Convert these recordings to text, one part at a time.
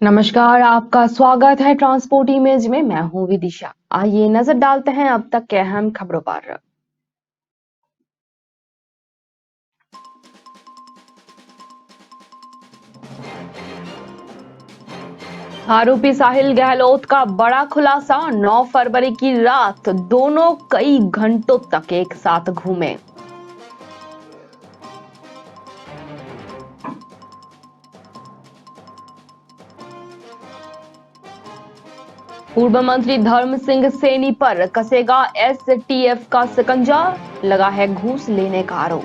नमस्कार, आपका स्वागत है ट्रांसपोर्ट इमेज में। मैं हूं विदिशा। आइए नजर डालते हैं अब तक के अहम खबरों पर। आरोपी साहिल गहलोत का बड़ा खुलासा। 9 फरवरी की रात दोनों कई घंटों तक एक साथ घूमे। पूर्व मंत्री धर्म सिंह सैनी पर कसेगा एसटीएफ का शिकंजा, लगा है घूस लेने का आरोप।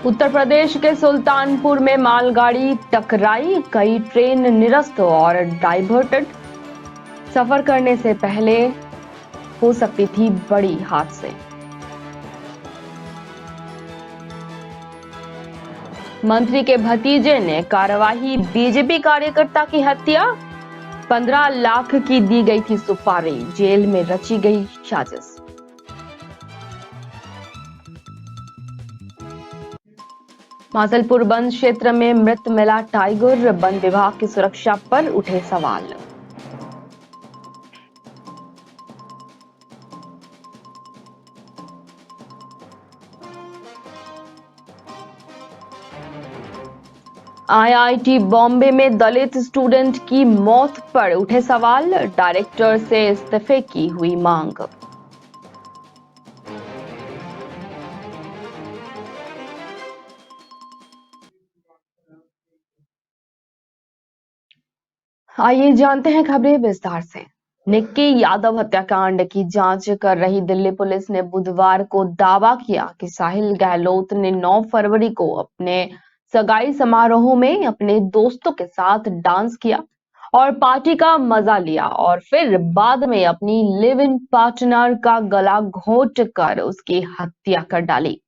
उत्तर प्रदेश के सुल्तानपुर में मालगाड़ी टकराई, कई ट्रेन निरस्त और डाइवर्टेड। सफर करने से पहले हो सकती थी बड़ी हादसे। मंत्री के भतीजे ने कार्यवाही, बीजेपी कार्यकर्ता की हत्या, 15 लाख की दी गई थी सुपारी, जेल में रची गई साजिश। मासलपुर वन क्षेत्र में मृत मिला टाइगर, वन विभाग की सुरक्षा पर उठे सवाल। आईआईटी बॉम्बे में दलित स्टूडेंट की मौत पर उठे सवाल, डायरेक्टर से इस्तीफे की हुई मांग। आइए जानते हैं खबरें विस्तार से। निक्की यादव हत्याकांड की जांच कर रही दिल्ली पुलिस ने बुधवार को दावा किया कि साहिल गहलोत ने 9 फरवरी को अपने सगाई समारोह में अपने दोस्तों के साथ डांस किया और पार्टी का मजा लिया और फिर बाद में अपनी लिव इन पार्टनर का गला घोंट कर उसकी हत्या कर डाली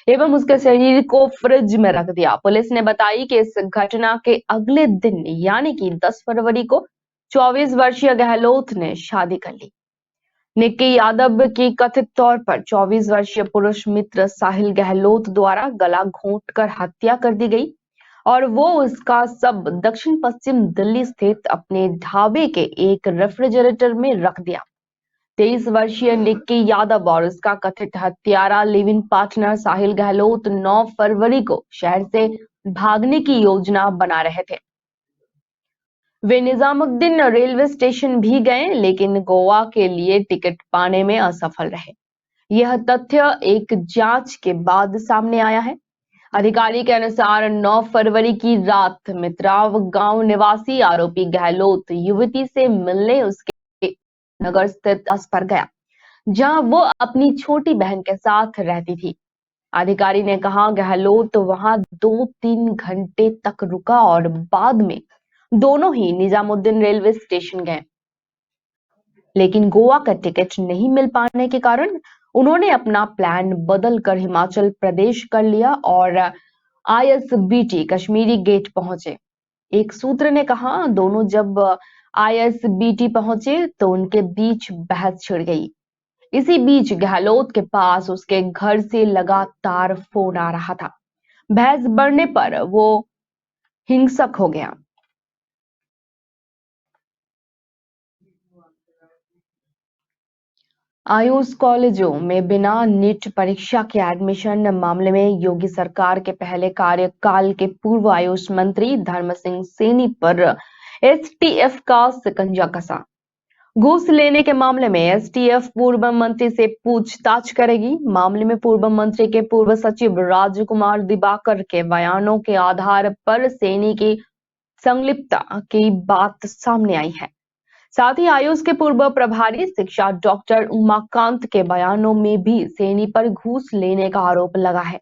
एवं उसके शरीर को फ्रिज में रख दिया। पुलिस ने बताई कि इस घटना के अगले दिन यानी कि 10 फरवरी को 24 वर्षीय गहलोत ने शादी कर ली। निक्की यादव की कथित तौर पर 24 वर्षीय पुरुष मित्र साहिल गहलोत द्वारा गला घोंटकर हत्या कर दी गई और वो उसका शव दक्षिण पश्चिम दिल्ली स्थित अपने ढाबे के एक रेफ्रिजरेटर में रख दिया। 23 वर्षीय निक्की यादव और उसका कथित हत्यारा लिव इन पार्टनर साहिल गहलोत 9 फरवरी को शहर से भागने की योजना बना रहे थे। वे निजामुद्दीन रेलवे स्टेशन भी गए लेकिन गोवा के लिए टिकट पाने में असफल रहे। यह तथ्य एक जांच के बाद सामने आया है। अधिकारी के अनुसार 9 फरवरी की रात मित्राव गांव निवासी आरोपी गहलोत युवती से मिलने उसके नगर स्थित बस पर गया, जहां वो अपनी छोटी बहन के साथ रहती थी। अधिकारी ने कहा गहलोत वहां 2-3 घंटे तक रुका और बाद में दोनों ही निजामुद्दीन रेलवे स्टेशन गए, लेकिन गोवा का टिकट नहीं मिल पाने के कारण उन्होंने अपना प्लान बदल कर हिमाचल प्रदेश कर लिया और आईएसबीटी कश्मीरी गेट पहुंचे। एक सूत्र ने कहा दोनों जब आईएसबीटी पहुंचे तो उनके बीच बहस छिड़ गई। इसी बीच गहलोत के पास उसके घर से लगातार फोन आ रहा था। बहस बढ़ने पर वो हिंसक हो गया। आयुष कॉलेजों में बिना नीट परीक्षा के एडमिशन मामले में योगी सरकार के पहले कार्यकाल के पूर्व आयुष मंत्री धर्म सिंह सैनी पर एसटीएफ का शिकंजा कसा। घूस लेने के मामले में एसटीएफ पूर्व मंत्री से पूछताछ करेगी। मामले में पूर्व मंत्री के पूर्व सचिव राजकुमार दिवाकर के बयानों के आधार पर सैनी की संलिप्तता की बात सामने आई है। साथ ही आयुष के पूर्व प्रभारी शिक्षा डॉक्टर उमाकांत के बयानों में भी सैनी पर घूस लेने का आरोप लगा है।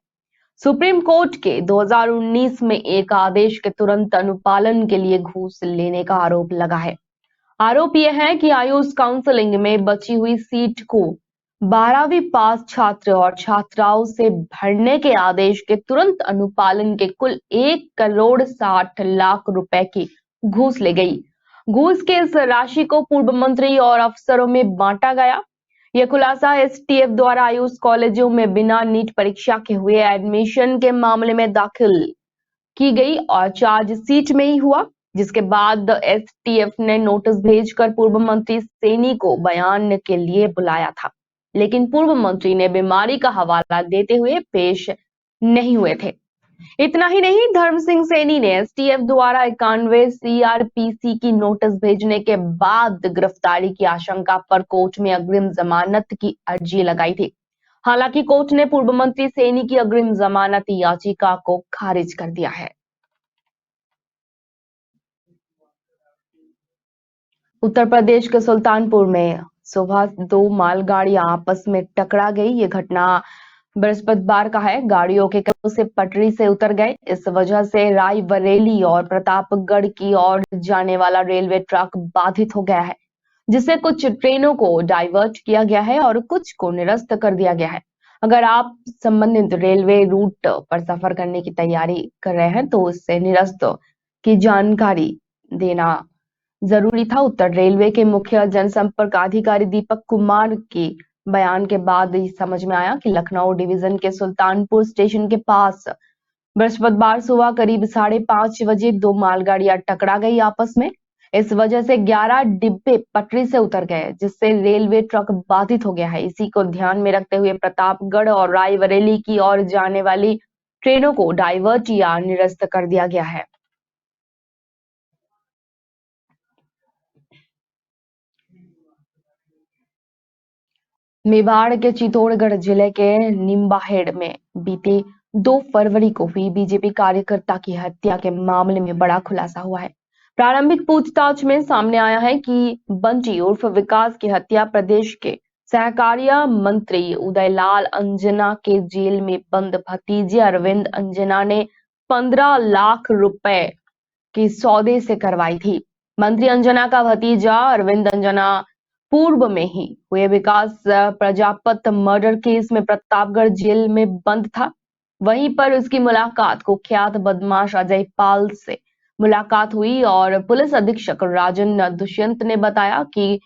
सुप्रीम कोर्ट के 2019 में एक आदेश के तुरंत अनुपालन के लिए घूस लेने का आरोप लगा है। आरोप यह है कि आयुष काउंसलिंग में बची हुई सीट को 12वीं पास छात्र और छात्राओं से भरने के आदेश के तुरंत अनुपालन के कुल 1,60,00,000 रुपए की घूस ले गई। घूस के इस राशि को पूर्व मंत्री और अफसरों में बांटा गया। यह खुलासा एसटीएफ द्वारा आयुष कॉलेजों में बिना नीट परीक्षा के हुए एडमिशन के मामले में दाखिल की गई और चार्जशीट में ही हुआ, जिसके बाद एसटीएफ ने नोटिस भेजकर पूर्व मंत्री सैनी को बयान के लिए बुलाया था, लेकिन पूर्व मंत्री ने बीमारी का हवाला देते हुए पेश नहीं हुए थे। इतना ही नहीं, धर्म सिंह सैनी ने एसटीएफ द्वारा 91 सीआरपीसी की नोटिस भेजने के बाद गिरफ्तारी की आशंका पर कोर्ट में अग्रिम जमानत की अर्जी लगाई थी। हालांकि कोर्ट ने पूर्व मंत्री सैनी की अग्रिम जमानत याचिका को खारिज कर दिया है। उत्तर प्रदेश के सुल्तानपुर में सुबह दो मालगाड़ियां आपस में टकरा गई। ये घटना बृहस्पतिवार का है। गाड़ियों के कई से पटरी से उतर गए। इस वजह से रायबरेली और प्रतापगढ़ की ओर जाने वाला रेलवे ट्रैक बाधित हो गया है, जिससे कुछ ट्रेनों को डाइवर्ट किया गया है और कुछ को निरस्त कर दिया गया है। अगर आप संबंधित रेलवे रूट पर सफर करने की तैयारी कर रहे हैं तो इससे निरस्त की जानकारी देना जरूरी था। उत्तर रेलवे के मुख्य जनसंपर्क अधिकारी दीपक कुमार के बयान के बाद समझ में आया कि लखनऊ डिवीजन के सुल्तानपुर स्टेशन के पास बृहस्पतिवार सुबह करीब 5:30 बजे दो मालगाड़ियां टकरा गई आपस में। इस वजह से 11 डिब्बे पटरी से उतर गए, जिससे रेलवे ट्रैक बाधित हो गया है। इसी को ध्यान में रखते हुए प्रतापगढ़ और रायबरेली की ओर जाने वाली ट्रेनों को डाइवर्ट या निरस्त कर दिया गया है। मेवाड़ के चित्तौड़गढ़ जिले के निम्बाहेड़ में बीते 2 फरवरी को हुई बीजेपी कार्यकर्ता की हत्या के मामले में बड़ा खुलासा हुआ है। प्रारंभिक पूछताछ में सामने आया है कि बंटी उर्फ विकास की हत्या प्रदेश के सहकारिता मंत्री उदयलाल अंजना के जेल में बंद भतीजे अरविंद अंजना ने 15 लाख रुपए के सौदे से करवाई थी। मंत्री अंजना का भतीजा अरविंद अंजना पूर्व में ही हुए विकास प्रजापत मर्डर केस में प्रतापगढ़ जेल में बंद था। वहीं पर उसकी मुलाकात कुख्यात बदमाश अजय पाल से मुलाकात हुई और पुलिस अधीक्षक राजन दुष्यंत ने बताया कि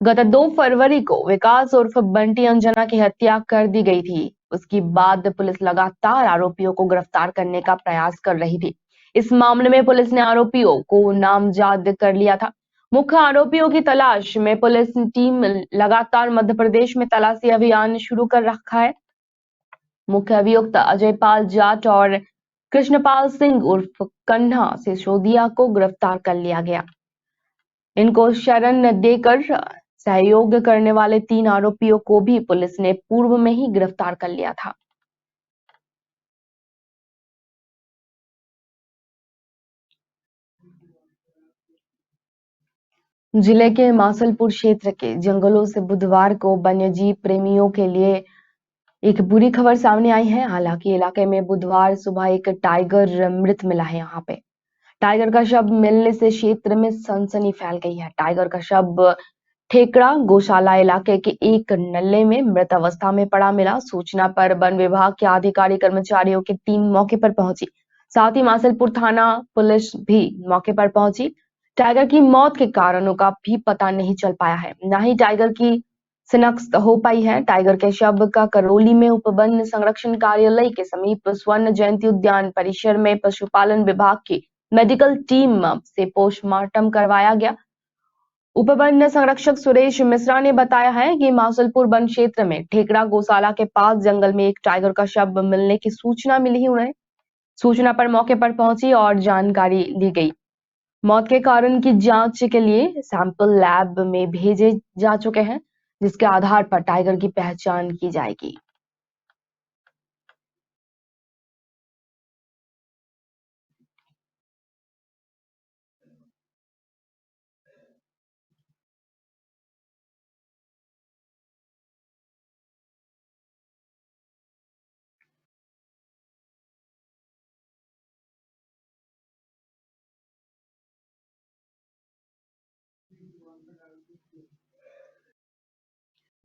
गत 2 फरवरी को विकास उर्फ बंटी अंजना की हत्या कर दी गई थी। उसके बाद पुलिस लगातार आरोपियों को गिरफ्तार करने का प्रयास कर रही थी। इस मामले में पुलिस ने आरोपियों को नामजद कर लिया था। मुख्य आरोपियों की तलाश में पुलिस टीम लगातार मध्य प्रदेश में तलाशी अभियान शुरू कर रखा है। मुख्य अभियुक्त अजय पाल जाट और कृष्णपाल सिंह उर्फ कन्हा सिसोदिया को गिरफ्तार कर लिया गया। इनको शरण देकर सहयोग करने वाले 3 आरोपियों को भी पुलिस ने पूर्व में ही गिरफ्तार कर लिया था। जिले के मासलपुर क्षेत्र के जंगलों से बुधवार को वन्यजीव प्रेमियों के लिए एक बुरी खबर सामने आई है। हालांकि इलाके में बुधवार सुबह एक टाइगर मृत मिला है। यहाँ पे टाइगर का शव मिलने से क्षेत्र में सनसनी फैल गई है। टाइगर का शव ठेकड़ा गौशाला इलाके के एक नल्ले में मृत अवस्था में पड़ा मिला। सूचना पर वन विभाग के अधिकारी कर्मचारियों की टीम मौके पर पहुंची। साथ ही मासलपुर थाना पुलिस भी मौके पर पहुंची। टाइगर की मौत के कारणों का भी पता नहीं चल पाया है, न ही टाइगर की शिनाख्त हो पाई है। टाइगर के शव का करौली में उपवन संरक्षण कार्यालय के समीप स्वर्ण जयंती उद्यान परिसर में पशुपालन विभाग की मेडिकल टीम से पोस्टमार्टम करवाया गया। उपवन संरक्षक सुरेश मिश्रा ने बताया है कि मासलपुर वन क्षेत्र में ठेकड़ा गौशाला के पास जंगल में एक टाइगर का शव मिलने की सूचना मिली। उन्हें सूचना पर मौके पर पहुंची और जानकारी ली गई। मौत के कारण की जांच के लिए सैंपल लैब में भेजे जा चुके हैं, जिसके आधार पर टाइगर की पहचान की जाएगी।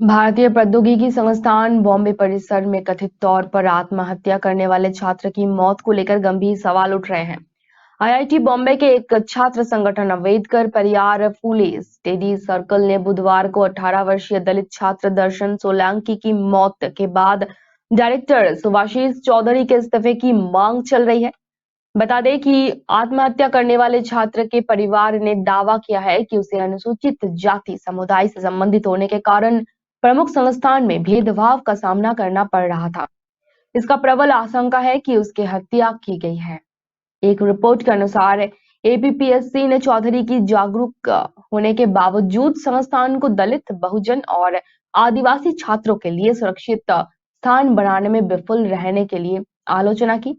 भारतीय प्रौद्योगिकी संस्थान बॉम्बे परिसर में कथित तौर पर आत्महत्या करने वाले छात्र की मौत को लेकर गंभीर सवाल उठ रहे हैं। आईआईटी बॉम्बे के एक छात्र संगठन अम्बेडकर परियार फूले स्टडी सर्कल ने बुधवार को 18 वर्षीय दलित छात्र दर्शन सोलंकी की मौत के बाद डायरेक्टर सुभाषिस चौधरी के इस्तीफे की मांग चल रही है। बता दें कि आत्महत्या करने वाले छात्र के परिवार ने दावा किया है कि उसे अनुसूचित जाति समुदाय से संबंधित होने के कारण प्रमुख संस्थान में भेदभाव का सामना करना पड़ रहा था। इसका प्रबल आशंका है कि उसकी हत्या की गई है। एक रिपोर्ट के अनुसार एपीपीएससी ने चौधरी की जागरूक होने के बावजूद संस्थान को दलित, बहुजन और आदिवासी छात्रों के लिए सुरक्षित स्थान बनाने में विफल रहने के लिए आलोचना की।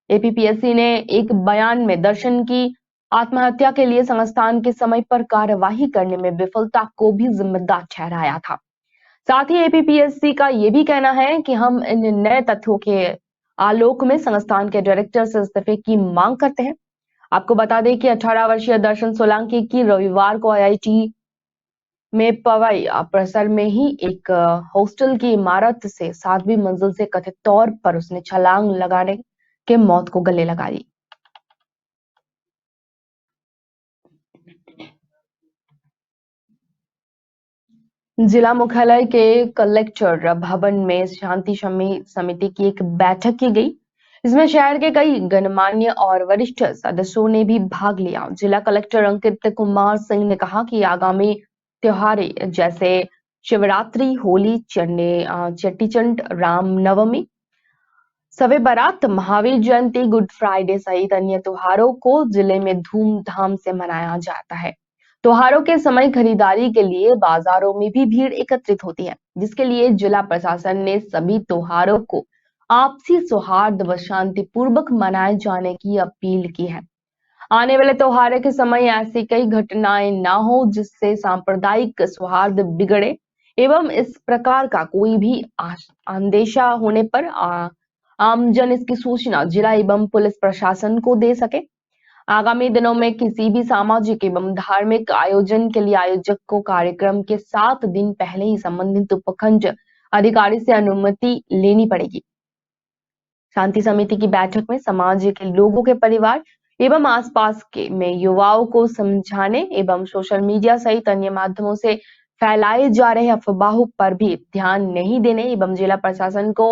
एपीपीएससी ने एक बयान में दर्शन की आत्महत्या के लिए संस्थान के समय पर कार्यवाही करने में विफलता को भी जिम्मेदार ठहराया था। साथ ही एपीपीएससी का ये भी कहना है कि हम इन नए तथ्यों के आलोक में संस्थान के डायरेक्टर से इस्तीफे की मांग करते हैं। आपको बता दें कि 18 वर्षीय दर्शन सोलंकी की रविवार को आईआईटी में पवई परिसर में ही एक हॉस्टल की इमारत से 7वीं मंजिल से कथित तौर पर उसने छलांग लगाने के मौत को गले लगा ली। जिला मुख्यालय के कलेक्टर भवन में शांति समिति की एक बैठक की गई। इसमें शहर के कई गणमान्य और वरिष्ठ सदस्यों ने भी भाग लिया। जिला कलेक्टर अंकित कुमार सिंह ने कहा कि आगामी त्योहारें जैसे शिवरात्रि, होली, चेटीचंड, रामनवमी, शबे बारात, महावीर जयंती, गुड फ्राइडे सहित अन्य त्योहारों को जिले में धूमधाम से मनाया जाता है। त्योहारों के समय खरीदारी के लिए बाजारों में भी भीड़ एकत्रित होती है, जिसके लिए जिला प्रशासन ने सभी त्योहारों को आपसी सौहार्द व शांतिपूर्वक मनाए जाने की अपील की है। आने वाले त्योहारों के समय ऐसी कई घटनाएं ना हो जिससे सांप्रदायिक सौहार्द बिगड़े एवं इस प्रकार का कोई भी अंदेशा होने पर आमजन इसकी सूचना जिला एवं पुलिस प्रशासन को दे सके। आगामी दिनों में किसी भी सामाजिक एवं धार्मिक आयोजन के लिए आयोजक को कार्यक्रम के 7 दिन पहले ही संबंधित उपखंड अधिकारी से अनुमति लेनी पड़ेगी। शांति समिति की बैठक में समाज के लोगों के परिवार एवं आसपास के में युवाओं को समझाने एवं सोशल मीडिया सहित अन्य माध्यमों से फैलाए जा रहे अफवाहों पर भी ध्यान नहीं देने एवं जिला प्रशासन को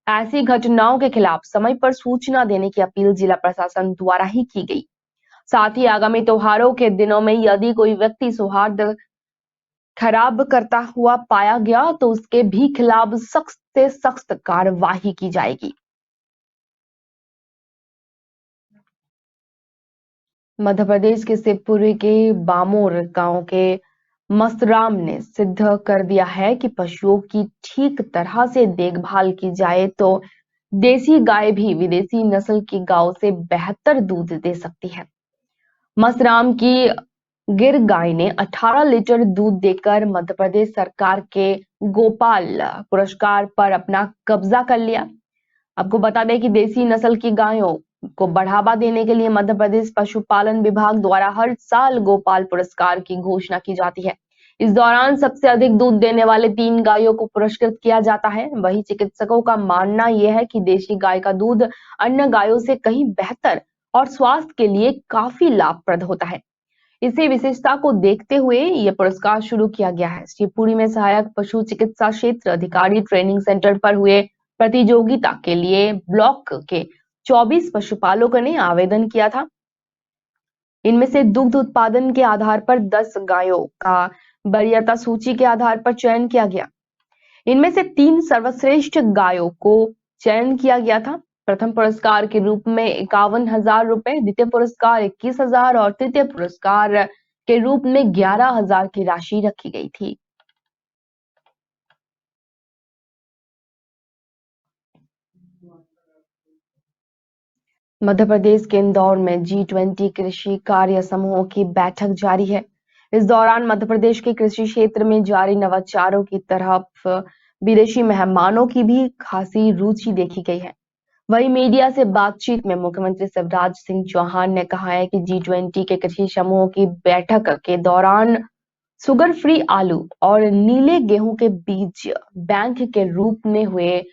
ऐसी घटनाओं के खिलाफ समय पर सूचना देने की अपील जिला प्रशासन द्वारा ही की गई। साथ ही आगामी त्योहारों के दिनों में यदि कोई व्यक्ति सौहार्द खराब करता हुआ पाया गया तो उसके भी खिलाफ सख्त से सख्त कार्रवाई की जाएगी। मध्य प्रदेश के शिवपुरी के बामोर गांव के मस्तराम ने सिद्ध कर दिया है कि पशुओं की ठीक तरह से देखभाल की जाए तो देसी गाय भी विदेशी नस्ल की गायों से बेहतर दूध दे सकती है। मस्तराम की गिर गाय ने 18 लीटर दूध देकर मध्य प्रदेश सरकार के गोपाल पुरस्कार पर अपना कब्जा कर लिया। आपको बता दें कि देसी नस्ल की गायों को बढ़ावा देने के लिए मध्य प्रदेश पशुपालन विभाग द्वारा हर साल गोपाल पुरस्कार की घोषणा की जाती है। इस दौरान सबसे अधिक दूध देने वाले 3 गायों को पुरस्कृत किया जाता है। वहीं चिकित्सकों का मानना यह है कि देशी गाय का दूध अन्य गायों से कहीं बेहतर और स्वास्थ्य के लिए काफी लाभप्रद होता है। इसी विशेषता को देखते हुए यह पुरस्कार शुरू किया गया है। शिवपुरी में सहायक पशु चिकित्सा क्षेत्र अधिकारी ट्रेनिंग सेंटर पर हुए प्रतियोगिता के लिए ब्लॉक के 24 पशुपालकों ने आवेदन किया था। इनमें से दुग्ध उत्पादन के आधार पर 10 गायों का वरीयता सूची के आधार पर चयन किया गया। इनमें से 3 सर्वश्रेष्ठ गायों को चयन किया गया था। प्रथम पुरस्कार के रूप में 51,000 रुपए, द्वितीय पुरस्कार 21,000 और तृतीय पुरस्कार के रूप में 11,000 की राशि रखी गई थी। मध्य प्रदेश के इंदौर में G20 कृषि कार्य समूह की बैठक जारी है। इस दौरान मध्य प्रदेश के कृषि क्षेत्र में जारी नवाचारों की तरफ विदेशी मेहमानों की भी खासी रुचि देखी गई है। वहीं मीडिया से बातचीत में मुख्यमंत्री शिवराज सिंह चौहान ने कहा है कि G20 के कृषि समूह की बैठक के दौरान शुगर फ्री आलू और नीले गेहूं के बीज बैंक के रूप में हुए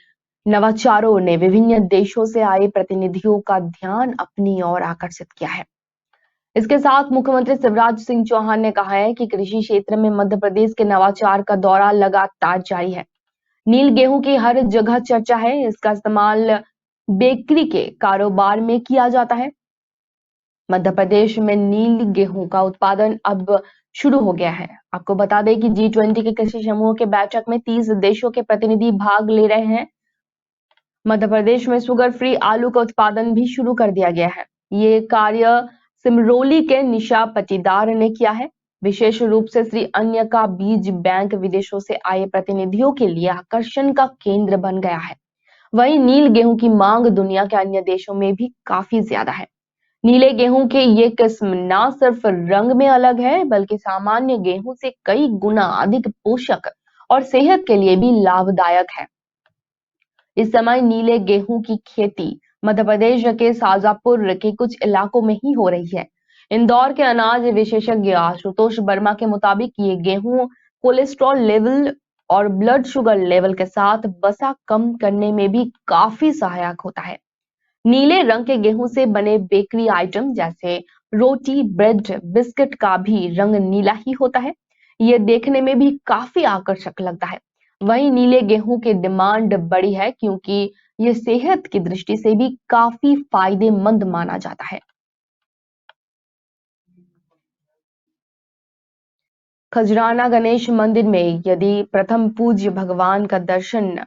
नवाचारों ने विभिन्न देशों से आए प्रतिनिधियों का ध्यान अपनी ओर आकर्षित किया है। इसके साथ मुख्यमंत्री शिवराज सिंह चौहान ने कहा है कि कृषि क्षेत्र में मध्य प्रदेश के नवाचार का दौरा लगातार जारी है। नील गेहूं की हर जगह चर्चा है। इसका इस्तेमाल बेकरी के कारोबार में किया जाता है। मध्य प्रदेश में नील गेहूं का उत्पादन अब शुरू हो गया है। आपको बता दें कि G20 के कृषि समूह के बैठक में 30 देशों के प्रतिनिधि भाग ले रहे हैं। मध्य प्रदेश में शुगर फ्री आलू का उत्पादन भी शुरू कर दिया गया है। ये कार्य सिमरोली के निशा पटीदार ने किया है। विशेष रूप से श्री अन्य का बीज बैंक विदेशों से आए प्रतिनिधियों के लिए आकर्षण का केंद्र बन गया है। वहीं नील गेहूं की मांग दुनिया के अन्य देशों में भी काफी ज्यादा है। नीले गेहूं के ये किस्म न सिर्फ रंग में अलग है, बल्कि सामान्य गेहूं से कई गुना अधिक पोषक और सेहत के लिए भी लाभदायक है। इस समय नीले गेहूं की खेती मध्य प्रदेश के शाजापुर के कुछ इलाकों में ही हो रही है। इंदौर के अनाज विशेषज्ञ आशुतोष वर्मा के मुताबिक ये गेहूं कोलेस्ट्रॉल लेवल और ब्लड शुगर लेवल के साथ वसा कम करने में भी काफी सहायक होता है। नीले रंग के गेहूं से बने बेकरी आइटम जैसे रोटी, ब्रेड, बिस्किट का भी रंग नीला ही होता है। ये देखने में भी काफी आकर्षक लगता है। वहीं नीले गेहूं की डिमांड बड़ी है क्योंकि ये सेहत की दृष्टि से भी काफी फायदेमंद माना जाता है। खजराना गणेश मंदिर में यदि प्रथम पूज्य भगवान का दर्शन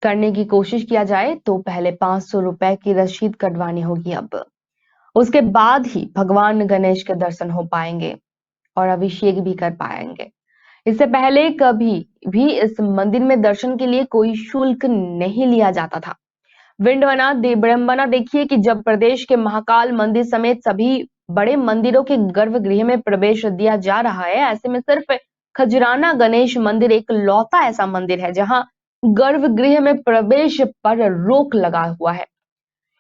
करने की कोशिश किया जाए तो पहले 500 रुपए की रसीद कटवानी होगी। अब उसके बाद ही भगवान गणेश के दर्शन हो पाएंगे और अभिषेक भी कर पाएंगे। इससे पहले कभी भी इस मंदिर में दर्शन के लिए कोई शुल्क नहीं लिया जाता था। विडंबना देखिए कि जब प्रदेश के महाकाल मंदिर समेत सभी बड़े मंदिरों के गर्भगृह में प्रवेश दिया जा रहा है, ऐसे में सिर्फ खजराना गणेश मंदिर एक लौता ऐसा मंदिर है जहां गर्भगृह में प्रवेश पर रोक लगा हुआ है।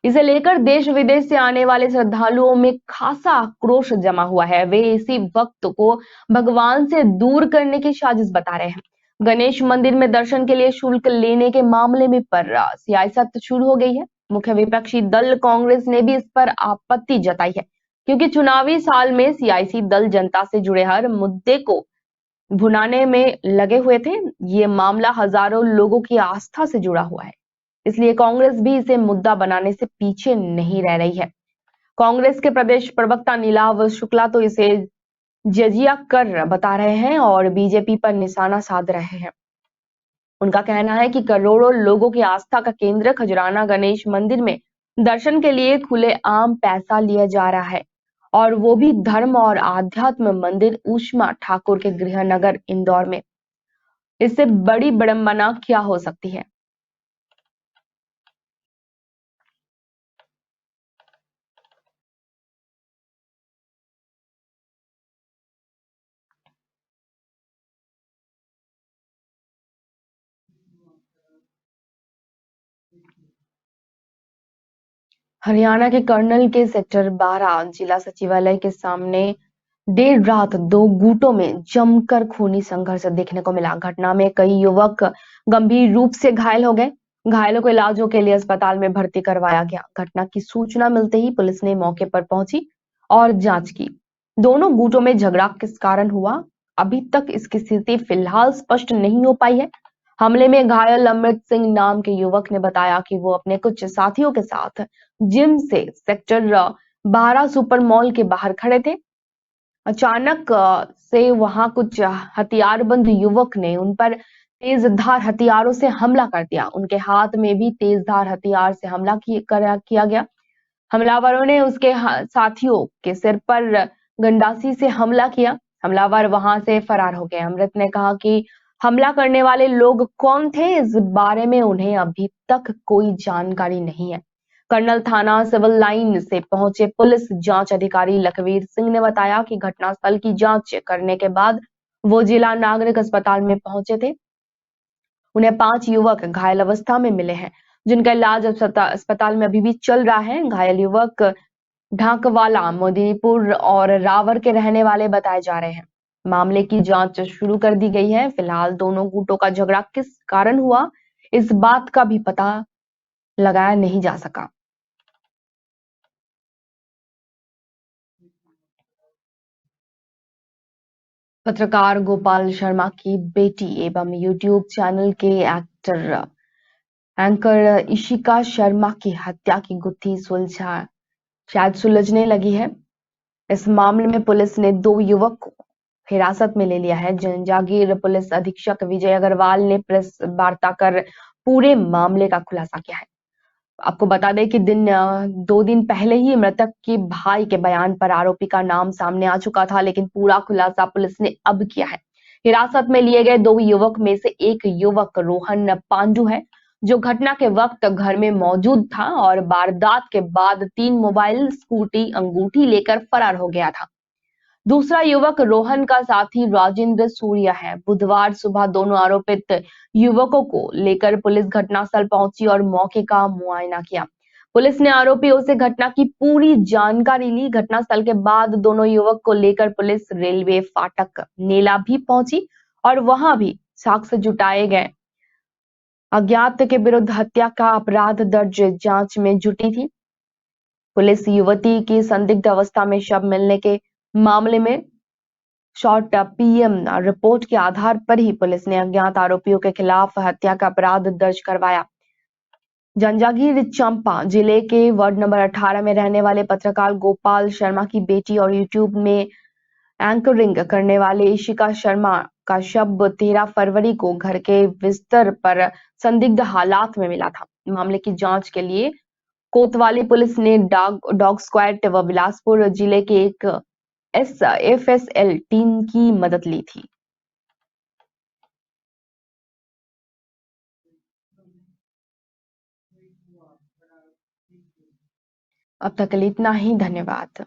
इसे लेकर देश विदेश से आने वाले श्रद्धालुओं में खासा आक्रोश जमा हुआ है। वे इसी वक्त को भगवान से दूर करने की साजिश बता रहे हैं। गणेश मंदिर में दर्शन के लिए शुल्क लेने के मामले में पर सियासत शुरू हो गई है। मुख्य विपक्षी दल कांग्रेस ने भी इस पर आपत्ति जताई है, क्योंकि चुनावी साल में सियासी दल जनता से जुड़े हर मुद्दे को भुनाने में लगे हुए थे। ये मामला हजारों लोगों की आस्था से जुड़ा हुआ है, इसलिए कांग्रेस भी इसे मुद्दा बनाने से पीछे नहीं रह रही है। कांग्रेस के प्रदेश प्रवक्ता नीलाव शुक्ला तो इसे जजिया कर बता रहे हैं और बीजेपी पर निशाना साध रहे हैं। उनका कहना है कि करोड़ों लोगों की आस्था का केंद्र खजराना गणेश मंदिर में दर्शन के लिए खुलेआम पैसा लिया जा रहा है, और वो भी धर्म और आध्यात्म मंदिर ऊष्मा ठाकुर के गृहनगर इंदौर में। इससे बड़ी विडंबना क्या हो सकती है। हरियाणा के कर्नल के सेक्टर 12 जिला सचिवालय के सामने देर रात दो गुटों में जमकर खूनी संघर्ष देखने को मिला। घटना में कई युवक गंभीर रूप से घायल हो गए। घायलों को इलाजों के लिए अस्पताल में भर्ती करवाया गया। घटना की सूचना मिलते ही पुलिस ने मौके पर पहुंची और जांच की। दोनों गुटों में झगड़ा किस कारण हुआ, अभी तक इसकी स्थिति फिलहाल स्पष्ट नहीं हो पाई है। हमले में घायल अमृत सिंह नाम के युवक ने बताया कि वो अपने कुछ साथियों के साथ जिम से सेक्टर 12 सुपर मॉल के बाहर खड़े थे। अचानक से वहां कुछ हथियारबंद युवक ने उन पर तेजधार हथियारों से हमला कर दिया। उनके हाथ में भी तेजधार हथियार से हमला किया गया। हमलावरों ने उसके साथियों के सिर पर गंडासी से हमला किया। हमलावर वहां से फरार हो गए। अमृत ने कहा कि हमला करने वाले लोग कौन थे, इस बारे में उन्हें अभी तक कोई जानकारी नहीं है। कर्नल थाना सिविल लाइन से पहुंचे पुलिस जांच अधिकारी लखवीर सिंह ने बताया कि घटनास्थल की जांच करने के बाद वो जिला नागरिक अस्पताल में पहुंचे थे। उन्हें 5 युवक घायल अवस्था में मिले हैं, जिनका इलाज अस्पताल में अभी भी चल रहा है। घायल युवक ढाकवाला, मोदीपुर और रावर के रहने वाले बताए जा रहे हैं। मामले की जांच शुरू कर दी गई है। फिलहाल दोनों गुटों का झगड़ा किस कारण हुआ, इस बात का भी पता लगाया नहीं जा सका। पत्रकार गोपाल शर्मा की बेटी एवं यूट्यूब चैनल के एंकर इशिका शर्मा की हत्या की गुत्थी सुलझने लगी है। इस मामले में पुलिस ने 2 युवक को हिरासत में ले लिया है। जंजागीर पुलिस अधीक्षक विजय अग्रवाल ने प्रेस वार्ता कर पूरे मामले का खुलासा किया है। आपको बता दें कि 2 दिन पहले ही मृतक के भाई के बयान पर आरोपी का नाम सामने आ चुका था, लेकिन पूरा खुलासा पुलिस ने अब किया है। हिरासत में लिए गए 2 युवक में से एक युवक रोहन पांडू है, जो घटना के वक्त घर में मौजूद था और वारदात के बाद 3 मोबाइल, स्कूटी, अंगूठी लेकर फरार हो गया था। दूसरा युवक रोहन का साथी राजेंद्र सूर्या है। बुधवार सुबह दोनों आरोपित युवकों को लेकर पुलिस घटनास्थल पहुंची और मौके का मुआयना किया। पुलिस ने आरोपियों से घटना की पूरी जानकारी ली। घटनास्थल के बाद दोनों युवक को लेकर पुलिस रेलवे फाटक नेला भी पहुंची और वहां भी साक्ष्य जुटाए गए। अज्ञात के विरुद्ध हत्या का अपराध दर्ज जांच में जुटी थी। पुलिस युवती की संदिग्ध अवस्था में शव मिलने के मामले में शॉर्ट पीएम रिपोर्ट के आधार पर ही पुलिस ने अज्ञात आरोपियों के खिलाफ हत्या का अपराध दर्ज करवाया। जंजागीर चांपा जिले के वार्ड नंबर 18 में रहने वाले पत्रकार गोपाल शर्मा की बेटी और यूट्यूब में एंकरिंग करने वाले इशिका शर्मा का शव 13 फरवरी को घर के बिस्तर पर संदिग्ध हालात में मिला था। मामले की जांच के लिए कोतवाली पुलिस ने डॉग स्क्वाड व बिलासपुर जिले के एक एफएसएल टीम की मदद ली थी। अब तक के लिए इतना ही। धन्यवाद।